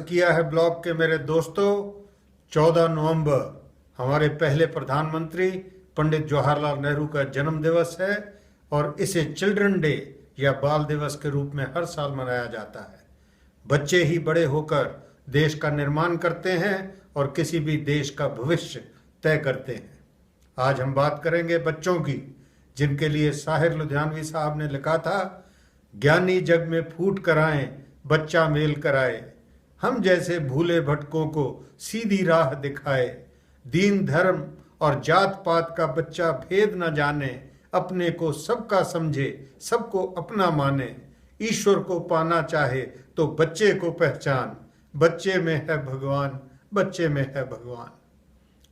किया है ब्लॉग के मेरे दोस्तों। 14 नवंबर हमारे पहले प्रधानमंत्री पंडित जवाहरलाल नेहरू का जन्म दिवस है और इसे चिल्ड्रन डे या बाल दिवस के रूप में हर साल मनाया जाता है। बच्चे ही बड़े होकर देश का निर्माण करते हैं और किसी भी देश का भविष्य तय करते हैं। आज हम बात करेंगे बच्चों की, जिनके लिए साहिर लुधियानवी साहब ने लिखा था, ज्ञानी जग में फूट कराएं बच्चा मेल कराए, हम जैसे भूले भटकों को सीधी राह दिखाए, दीन धर्म और जात पात का बच्चा भेद न जाने, अपने को सबका समझे सबको अपना माने, ईश्वर को पाना चाहे तो बच्चे को पहचान, बच्चे में है भगवान, बच्चे में है भगवान।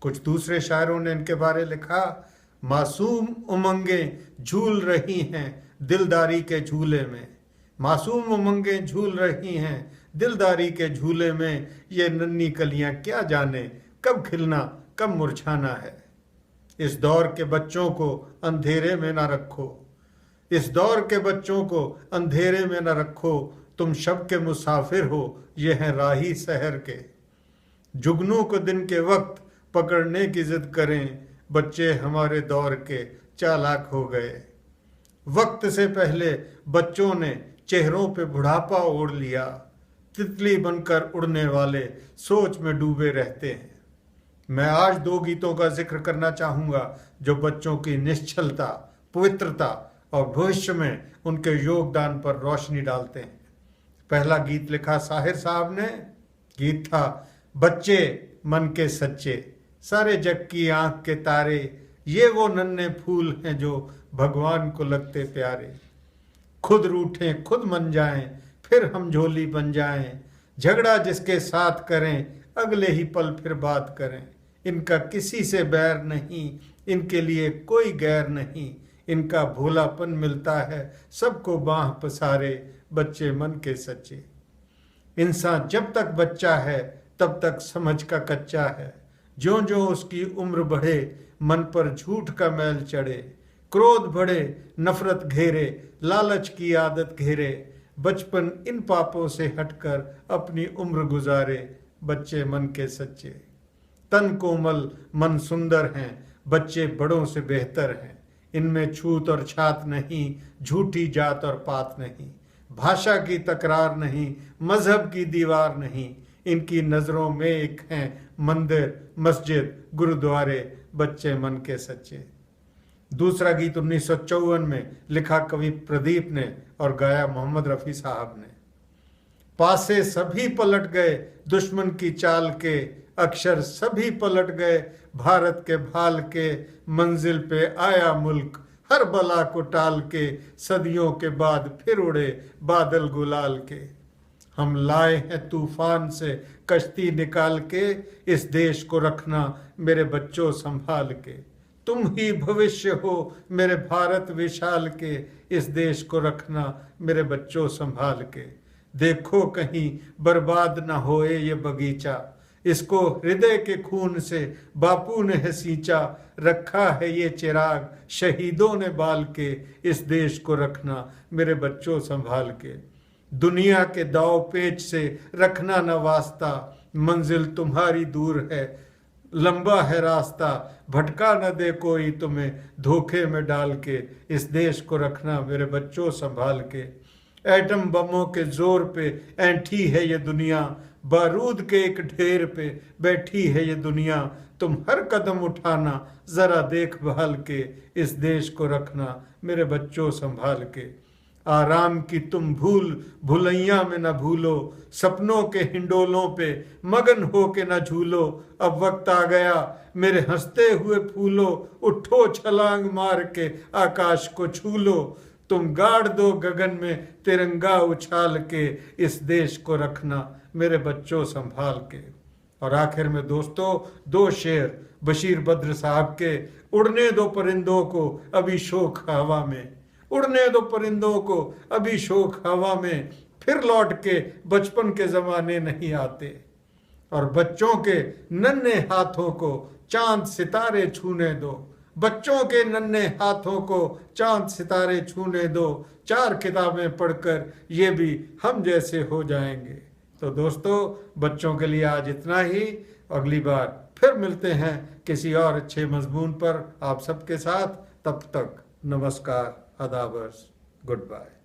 कुछ दूसरे शायरों ने इनके बारे लिखा, मासूम उमंगें झूल रही हैं दिलदारी के झूले में, मासूम उमंगें झूल रही हैं दिलदारी के झूले में, ये नन्ही कलियां क्या जाने कब खिलना कब मुरझाना है। इस दौर के बच्चों को अंधेरे में न रखो, इस दौर के बच्चों को अंधेरे में न रखो, तुम शब के मुसाफिर हो ये हैं राही शहर के, जुगनू को दिन के वक्त पकड़ने की जिद करें, बच्चे हमारे दौर के चालाक हो गए। वक्त से पहले बच्चों ने चेहरों पे बुढ़ापा ओढ़ लिया, तितली बनकर उड़ने वाले सोच में डूबे रहते हैं। मैं आज दो गीतों का जिक्र करना चाहूंगा जो बच्चों की निश्चलता, पवित्रता और भविष्य में उनके योगदान पर रोशनी डालते हैं। पहला गीत लिखा साहिर साहब ने, गीत था, बच्चे मन के सच्चे, सारे जग की आंख के तारे, ये वो नन्हे फूल हैं जो भगवान को लगते प्यारे, खुद रूठें खुद मन जाएं फिर हम झोली बन जाएं, झगड़ा जिसके साथ करें अगले ही पल फिर बात करें, इनका किसी से बैर नहीं, इनके लिए कोई गैर नहीं, इनका भोलापन मिलता है सबको बाह पसारे, बच्चे मन के सच्चे। इंसान जब तक बच्चा है तब तक समझ का कच्चा है, ज्यों ज्यों उसकी उम्र बढ़े मन पर झूठ का मैल चढ़े, क्रोध बढ़े नफरत घेरे, लालच की आदत घेरे, बचपन इन पापों से हटकर अपनी उम्र गुजारे, बच्चे मन के सच्चे। तन कोमल मन सुंदर हैं, बच्चे बड़ों से बेहतर हैं, इनमें छूत और छात नहीं, झूठी जात और पात नहीं, भाषा की तकरार नहीं, मजहब की दीवार नहीं, इनकी नजरों में एक हैं मंदिर मस्जिद गुरुद्वारे, बच्चे मन के सच्चे। दूसरा गीत 1954 में लिखा कवि प्रदीप ने और गाया मोहम्मद रफ़ी साहब ने। पासे सभी पलट गए दुश्मन की चाल के, अक्षर सभी पलट गए भारत के भाल के, मंजिल पे आया मुल्क हर बला को टाल के, सदियों के बाद फिर उड़े बादल गुलाल के, हम लाए हैं तूफान से कश्ती निकाल के, इस देश को रखना मेरे बच्चों संभाल के, तुम ही भविष्य हो मेरे भारत विशाल के, इस देश को रखना मेरे बच्चों संभाल के, देखो कहीं बर्बाद ना होए ये बगीचा, इसको हृदय के खून से बापू ने है सींचा, रखा है ये चिराग शहीदों ने बाल के, इस देश को रखना मेरे बच्चों संभाल के, दुनिया के दाव पेच से रखना न वास्ता, मंजिल तुम्हारी दूर है लंबा है रास्ता, भटका न दे कोई तुम्हें धोखे में डाल के, इस देश को रखना मेरे बच्चों संभाल के, एटम बमों के जोर पे ऐंठी है ये दुनिया, बारूद के एक ढेर पे बैठी है ये दुनिया, तुम हर कदम उठाना जरा देखभाल के, इस देश को रखना मेरे बच्चों संभाल के, आराम की तुम भूल भुलैया में न भूलो, सपनों के हिंडोलों पे मगन हो के न झूलो, अब वक्त आ गया मेरे हंसते हुए फूलो, उठो छलांग मार के आकाश को छू लो, तुम गाड़ दो गगन में तिरंगा उछाल के, इस देश को रखना मेरे बच्चों संभाल के। और आखिर में दोस्तों दो शेर बशीर बद्र साहब के, उड़ने दो परिंदों को अभी शोक हवा में, उड़ने दो परिंदों को अभी शोक हवा में, फिर लौट के बचपन के जमाने नहीं आते, और बच्चों के नन्हे हाथों को चांद सितारे छूने दो, बच्चों के नन्हे हाथों को चांद सितारे छूने दो, चार किताबें पढ़कर ये भी हम जैसे हो जाएंगे, तो दोस्तों, बच्चों के लिए आज इतना ही। अगली बार फिर मिलते हैं किसी और अच्छे मजमून पर आप सबके साथ। तब तक नमस्कार, आदाब, गुड बाय।